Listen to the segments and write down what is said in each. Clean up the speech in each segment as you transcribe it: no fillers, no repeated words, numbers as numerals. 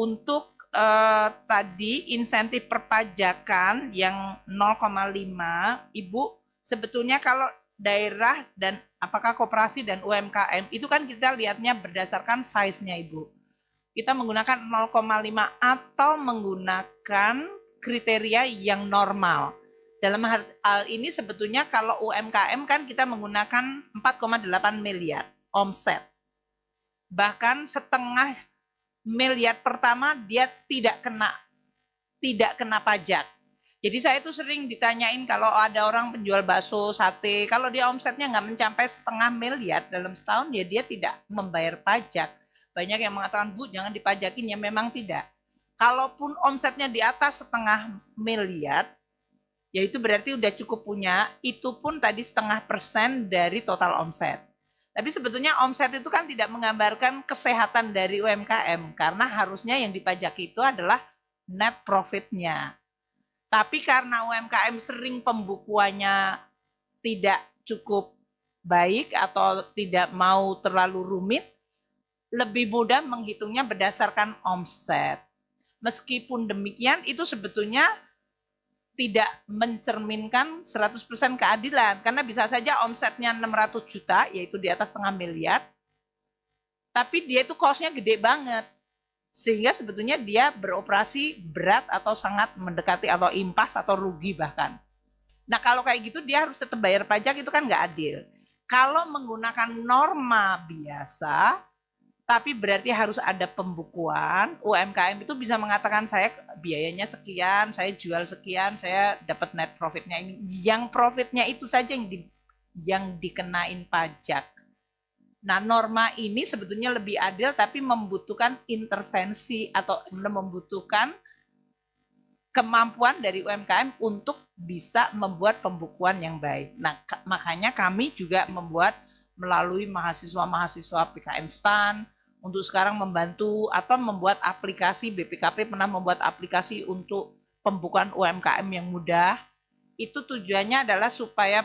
Untuk tadi insentif perpajakan yang 0,5, Ibu, sebetulnya kalau daerah dan apakah koperasi dan UMKM itu kan kita lihatnya berdasarkan size-nya, Ibu. Kita menggunakan 0,5 atau menggunakan kriteria yang normal. Dalam hal ini sebetulnya kalau UMKM kan kita menggunakan 4,8 miliar omset. Bahkan setengah miliar pertama dia tidak kena pajak. Jadi saya itu sering ditanyain kalau ada orang penjual bakso, sate, kalau dia omsetnya nggak mencapai setengah miliar dalam setahun, ya dia tidak membayar pajak. Banyak yang mengatakan, Bu, jangan dipajakin, ya memang tidak. Kalaupun omsetnya di atas setengah miliar, ya itu berarti udah cukup punya, itu pun tadi 0,5% dari total omset. Tapi sebetulnya omset itu kan tidak menggambarkan kesehatan dari UMKM, karena harusnya yang dipajaki itu adalah net profit-nya. Tapi karena UMKM sering pembukuannya tidak cukup baik atau tidak mau terlalu rumit, lebih mudah menghitungnya berdasarkan omset. Meskipun demikian, itu sebetulnya tidak mencerminkan 100% keadilan, karena bisa saja omsetnya 600 juta, yaitu di atas setengah miliar, tapi dia itu cost-nya gede banget, sehingga sebetulnya dia beroperasi berat atau sangat mendekati atau impas atau rugi bahkan. Nah kalau kayak gitu dia harus tetap bayar pajak, itu kan nggak adil. Kalau menggunakan norma biasa, tapi berarti harus ada pembukuan, UMKM itu bisa mengatakan saya biayanya sekian, saya jual sekian, saya dapat net profitnya ini. Yang profitnya itu saja yang dikenain pajak. Nah, norma ini sebetulnya lebih adil, tapi membutuhkan intervensi atau membutuhkan kemampuan dari UMKM untuk bisa membuat pembukuan yang baik. Nah, makanya kami juga membuat melalui mahasiswa-mahasiswa PKN STAN untuk sekarang membantu atau membuat aplikasi. BPKP pernah membuat aplikasi untuk pembukuan UMKM yang mudah. Itu tujuannya adalah supaya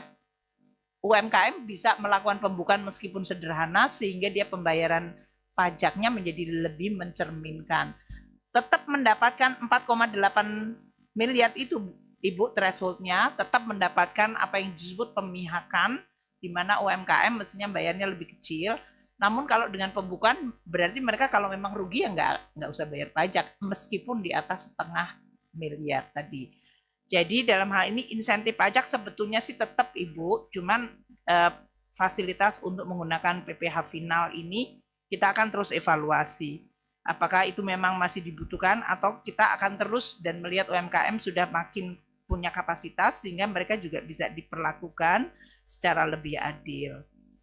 UMKM bisa melakukan pembukaan meskipun sederhana, sehingga dia pembayaran pajaknya menjadi lebih mencerminkan. Tetap mendapatkan 4,8 miliar itu, Ibu, thresholdnya, tetap mendapatkan apa yang disebut pemihakan, di mana UMKM mestinya bayarnya lebih kecil. Namun kalau dengan pembukaan, berarti mereka kalau memang rugi ya nggak usah bayar pajak, meskipun di atas setengah miliar tadi. Jadi dalam hal ini insentif pajak sebetulnya sih tetap, Ibu, cuman fasilitas untuk menggunakan PPh final ini kita akan terus evaluasi. Apakah itu memang masih dibutuhkan atau kita akan terus dan melihat UMKM sudah makin punya kapasitas sehingga mereka juga bisa diperlakukan secara lebih adil.